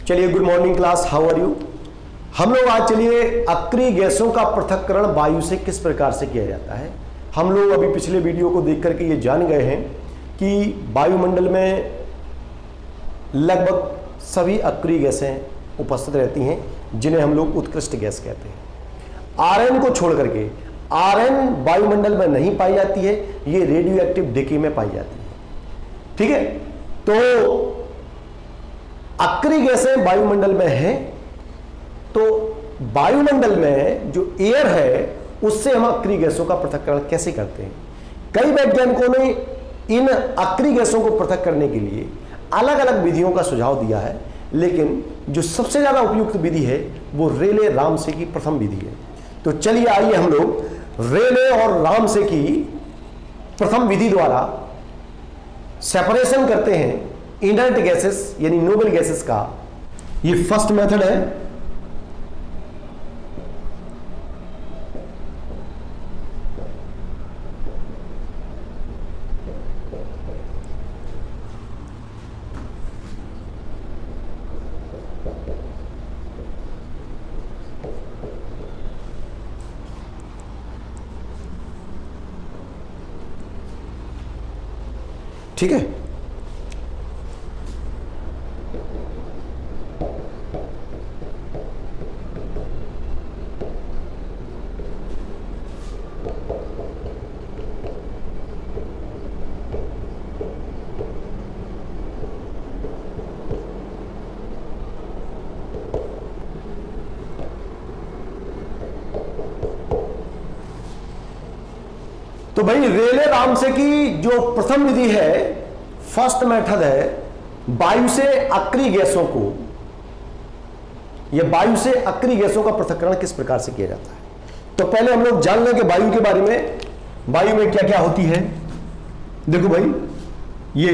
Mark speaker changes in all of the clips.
Speaker 1: चलिए, good morning class, how are you. हम लोग आज चलिए अक्रिय गैसों का पृथक्करण वायु से किस प्रकार से किया जाता है। हम लोग अभी पिछले वीडियो को देख करके ये जान गए हैं कि वायुमंडल में लगभग सभी अक्रिय गैसें उपस्थित रहती हैं जिन्हें हम लोग उत्कृष्ट गैस कहते हैं। आरएन को छोड़ करके, आरएन वायुमंडल में नहीं पाई जाती है, ये रेडियो एक्टिव डिके में पाई जाती है। ठीक है, तो अक्रिय गैसें वायुमंडल में हैं, तो वायुमंडल में जो एयर है उससे हम अक्रिय गैसों का पृथक्करण कैसे करते हैं। कई वैज्ञानिकों ने इन अक्रिय गैसों को पृथक करने के लिए अलग अलग विधियों का सुझाव दिया है, लेकिन जो सबसे ज्यादा उपयुक्त विधि है वो रेले रामसे की प्रथम विधि है। तो चलिए आइए हम लोग रेले और रामसे की प्रथम विधि द्वारा सेपरेशन करते हैं इनर्ट गैसेस यानी नोबल गैसेस का। ये फर्स्ट मेथड है। ठीक है, तो भाई रेले रामसे की जो प्रथम विधि है, फर्स्ट मेथड है, वायु से अक्रिय गैसों को या वायु से अक्रिय गैसों का पृथक्करण किस प्रकार से किया जाता है। तो पहले हम लोग जान लें कि वायु के बारे में, वायु में क्या क्या होती है। देखो भाई, ये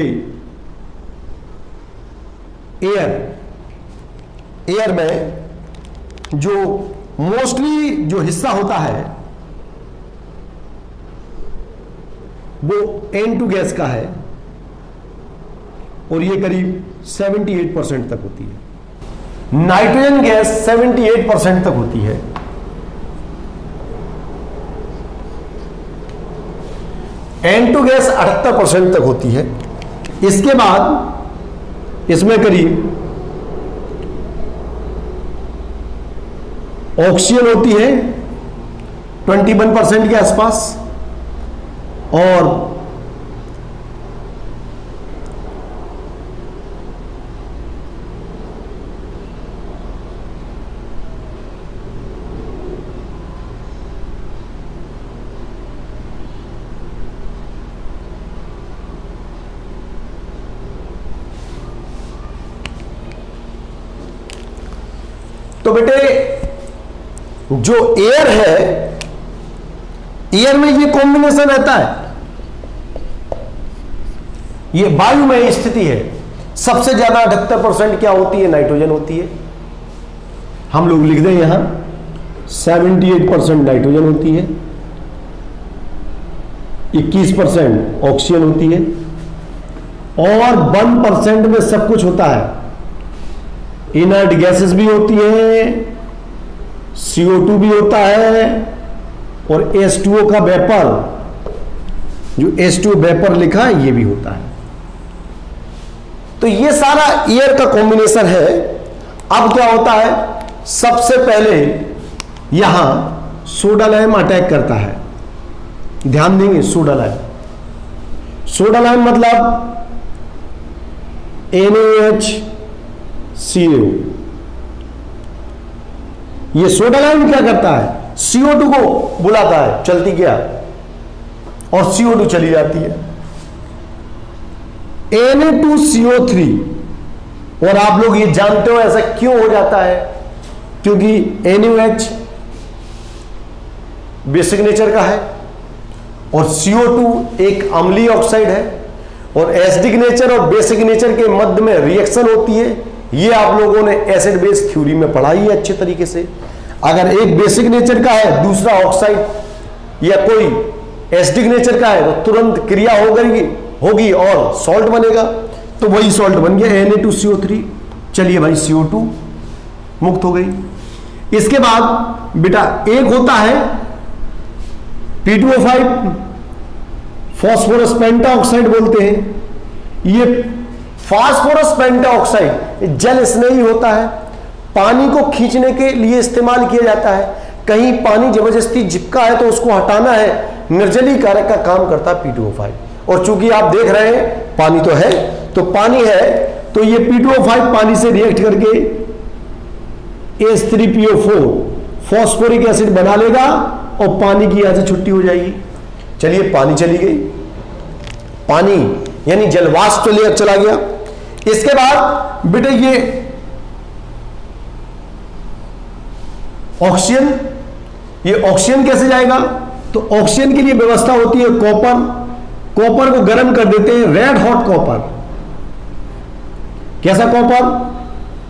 Speaker 1: एयर में जो मोस्टली जो हिस्सा होता है वो N2 गैस का है और ये करीब 78% तक होती है। नाइट्रोजन गैस 78% तक होती है। N2 गैस 78% तक होती है। इसके बाद इसमें करीब ऑक्सीजन होती है 21% के आसपास, और तो बेटे जो एयर है, एयर में ये कॉम्बिनेशन रहता है, ये वायु में स्थिति है। सबसे ज्यादा 78% क्या होती है, नाइट्रोजन होती है। हम लोग लिख दें यहां 78% नाइट्रोजन होती है, 21% ऑक्सीजन होती है, और 1% में सब कुछ होता है। इनर्ट गैसेस भी होती है, CO2 भी होता है, और H2O का वेपर, जो H2O वेपर लिखा है, ये भी होता है। तो ये सारा एयर का कॉम्बिनेशन है। अब क्या होता है, सबसे पहले यहां सोडा लाइम अटैक करता है। ध्यान देंगे, सोडा लाइम, सोडा लाइम मतलब NaOH, ये सोडा लाइम क्या करता है, CO2 को बुलाता है, चलती क्या, और CO2 चली जाती है। Na2CO3, और आप लोग ये जानते हो ऐसा क्यों हो जाता है, क्योंकि NaOH बेसिक नेचर का है और CO2 एक अम्लीय ऑक्साइड है, और एसिडिक नेचर और बेसिक नेचर के मध्य में रिएक्शन होती है। ये आप लोगों ने एसिड बेस थ्योरी में पढ़ाई है अच्छे तरीके से। अगर एक बेसिक नेचर का है, दूसरा ऑक्साइड या कोई एसिडिक नेचर का है, तो तुरंत क्रिया होगी और सॉल्ट बनेगा। तो वही सॉल्ट बन गया Na2CO3। चलिए भाई CO2 मुक्त हो गई। इसके बाद बेटा एक होता है P2O5, फास्फोरस पेंटाऑक्साइड बोलते हैं। ये फास्फोरस पेंटाऑक्साइड जल स्नेही होता है, पानी को खींचने के लिए इस्तेमाल किया जाता है। कहीं पानी जबरदस्ती चिपका है तो उसको हटाना है, निर्जलीकारक का काम करता है P2O5। और चूंकि आप देख रहे हैं पानी तो है, तो पानी है तो ये P2O5 पानी से रिएक्ट करके H3PO4 फॉस्फोरिक एसिड बना लेगा और पानी की यहां से छुट्टी हो जाएगी। चलिए पानी चली गई, पानी यानी जलवाष्प लेयर चला गया। इसके बाद बेटे ये ऑक्सीजन, ये ऑक्सीजन कैसे जाएगा? तो ऑक्सीजन के लिए व्यवस्था होती है कॉपर, कॉपर को गर्म कर देते हैं, रेड हॉट कॉपर। कैसा कॉपर?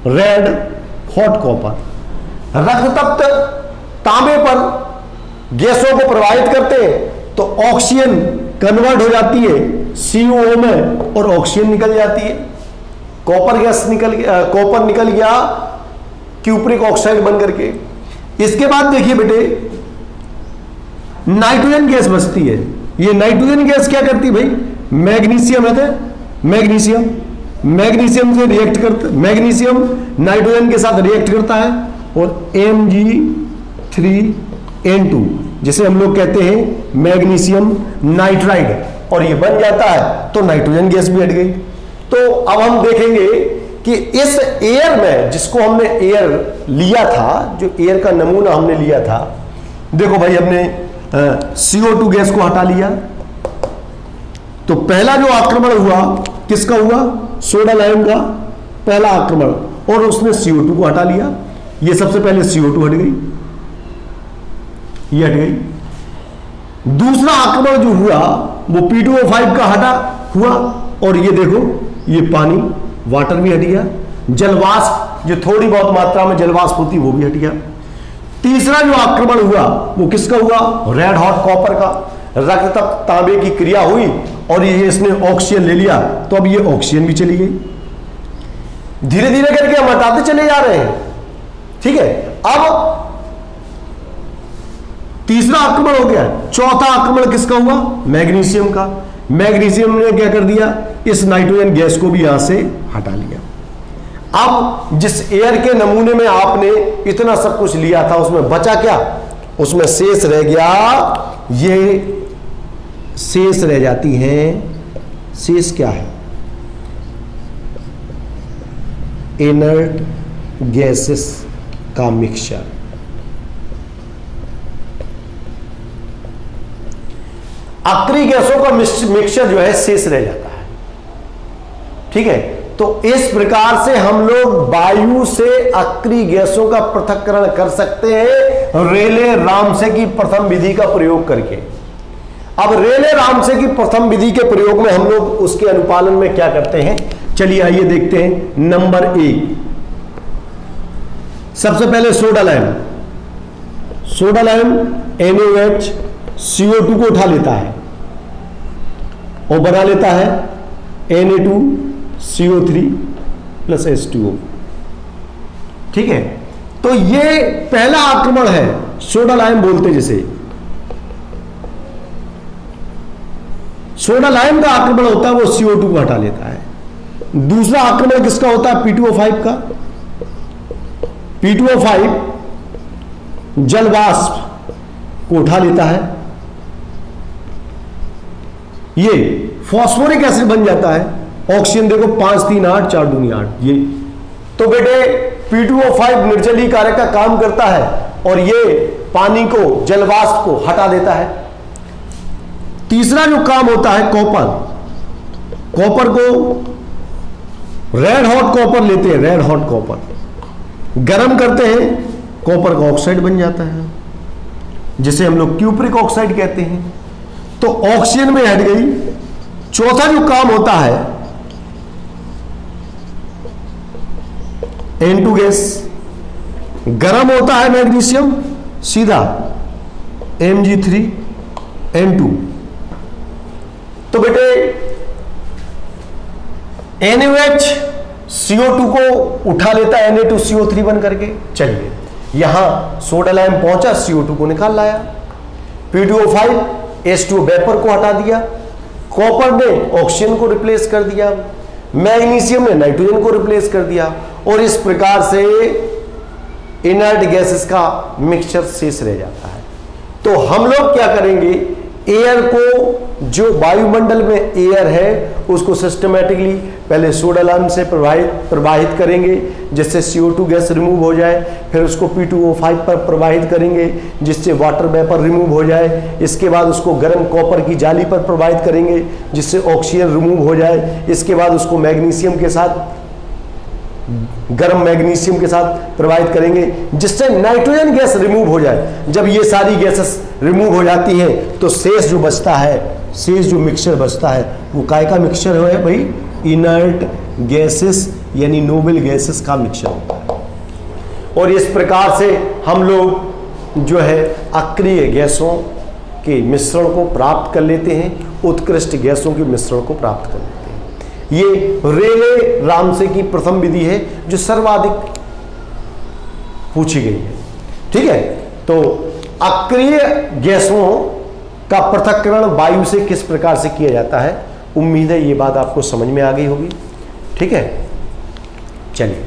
Speaker 1: Red hot copper. रक्त तांबे पर गैसों को प्रवाहित करते हैं तो ऑक्सीजन कन्वर्ट हो जाती है CO में और ऑक्सीजन निकल जाती है। कॉपर गैस निकल गया, कॉपर निकल गया क्यूप्रिक ऑक्साइड बन करके। इसके बाद देखिए बेटे नाइट्रोजन गैस बचती है। ये नाइट्रोजन गैस क्या करती है भाई? मैग्नीशियम है, मैग्नीशियम, मैग्नीशियम से रिएक्ट करता, मैग्नीशियम नाइट्रोजन के साथ रिएक्ट करता है और Mg3N2 जिसे हम लोग कहते हैं मैग्नीशियम नाइट्राइड, और ये बन जाता है तो नाइट्रोजन गैस भी हट गई। तो अब हम देखेंगे कि इस एयर में, जिसको हमने एयर लिया था, जो एयर का नमूना हमने लिया था, देखो भाई हमने CO2 गैस को हटा लिया। तो पहला जो आक्रमण हुआ किसका हुआ? सोडा लाइम का पहला आक्रमण, और उसने CO2 को हटा लिया। ये सबसे पहले CO2 हट गई, ये हट गई। दूसरा आक्रमण जो हुआ वो P2O5 का हटा हुआ, और ये देखो ये पानी, वाटर भी हट गया। जलवाष्प जो थोड़ी बहुत मात्रा में जलवाष्प होती वो भी हट गया। तीसरा जो आक्रमण हुआ वो किसका हुआ? रेड हॉट कॉपर का। रक्त तांबे की क्रिया हुई और ये इसने ऑक्सीजन ले लिया, तो अब ये ऑक्सीजन भी चली गई। धीरे धीरे करके हम हटाते चले जा रहे हैं, ठीक है। अब तीसरा आक्रमण हो गया, चौथा आक्रमण किसका हुआ? मैग्नीशियम का। मैग्नीशियम ने क्या कर दिया? इस नाइट्रोजन गैस को भी यहां से हटा लिया। अब जिस एयर के नमूने में आपने इतना सब कुछ लिया था उसमें बचा क्या? उसमें शेष रह गया, ये शेष रह जाती हैं, शेष क्या है? इनर्ट गैसेस का मिक्सचर। अक्रिय गैसों का मिक्सचर जो है शेष रह जाता है, ठीक है। तो इस प्रकार से हम लोग वायु से अक्रिय गैसों का पृथक्करण कर सकते हैं रेले रामसे की प्रथम विधि का प्रयोग करके। अब रेले रामसे की प्रथम विधि के प्रयोग में हम लोग उसके अनुपालन में क्या करते हैं, चलिए आइए देखते हैं। नंबर 1, सबसे पहले soda lime. Soda lime NaOH CO2 को उठा लेता है और बना लेता है Na2CO3 + H2O, ठीक है। तो ये पहला आक्रमण है, सोडा लाइम बोलते जिसे। सोडा लाइम का आक्रमण होता है वो CO2 को हटा लेता है। दूसरा आक्रमण किसका होता है? P2O5 का। P2O5 जलवाष्प को उठा लेता है, ये फॉस्फोरिक एसिड बन जाता है। ऑक्सीजन देखो 5 3 8 4 दूनी 8, ये तो बेटे P2O5 निर्जलीकारक का काम करता है और ये पानी को, जलवाष्प को हटा देता है। तीसरा जो काम होता है कॉपर, कॉपर को रेड हॉट कॉपर लेते हैं, रेड हॉट कॉपर गर्म करते हैं, कॉपर का ऑक्साइड बन जाता है जिसे हम लोग क्यूप्रिक ऑक्साइड कहते हैं। तो ऑक्सीजन में हट गई। चौथा जो काम होता है N2 गैस, गर्म होता है मैग्नीशियम, सीधा Mg3N2। तो बेटे NaOH CO2 को उठा लेता है Na2CO3 बन करके। चलिए यहां सोडा लाइम पहुंचा, CO2 को निकाल लाया, P2O5 H2O वेपर को हटा दिया, कॉपर ने ऑक्सीजन को रिप्लेस कर दिया, मैग्नीशियम ने नाइट्रोजन को रिप्लेस कर दिया, और इस प्रकार से इनर्ट गैसेस का मिक्सचर शेष रह जाता है। तो हम लोग क्या करेंगे, एयर को, जो वायुमंडल में एयर है उसको सिस्टमेटिकली पहले सोडा लाइम से प्रवाहित करेंगे जिससे CO2 गैस रिमूव हो जाए, फिर उसको P2O5 पर प्रवाहित करेंगे जिससे वाटर वेपर रिमूव हो जाए, इसके बाद उसको गर्म कॉपर की जाली पर प्रवाहित करेंगे जिससे ऑक्सीजन रिमूव हो जाए, इसके बाद उसको मैग्नीशियम के साथ, गर्म मैग्नीशियम के साथ प्रवाहित करेंगे जिससे नाइट्रोजन गैस रिमूव हो जाए। जब ये सारी गैसेस रिमूव हो जाती हैं तो शेष जो बचता है, शेष जो मिक्सचर बचता है वो काय का मिक्सचर है भाई, इनर्ट गैसेस यानी नोबल गैसेस का मिक्सचर होता है। और इस प्रकार से हम लोग जो है अक्रिय गैसों के मिश्रण को प्राप्त कर लेते हैं, उत्कृष्ट गैसों के मिश्रण को प्राप्त कर लेते हैं। ये रेले रामसे की प्रथम विधि है जो सर्वाधिक पूछी गई है। ठीक है, तो अक्रिय गैसों का पृथक्करण वायु से किस प्रकार से किया जाता है, उम्मीद है ये बात आपको समझ में आ गई होगी। ठीक है, चलिए।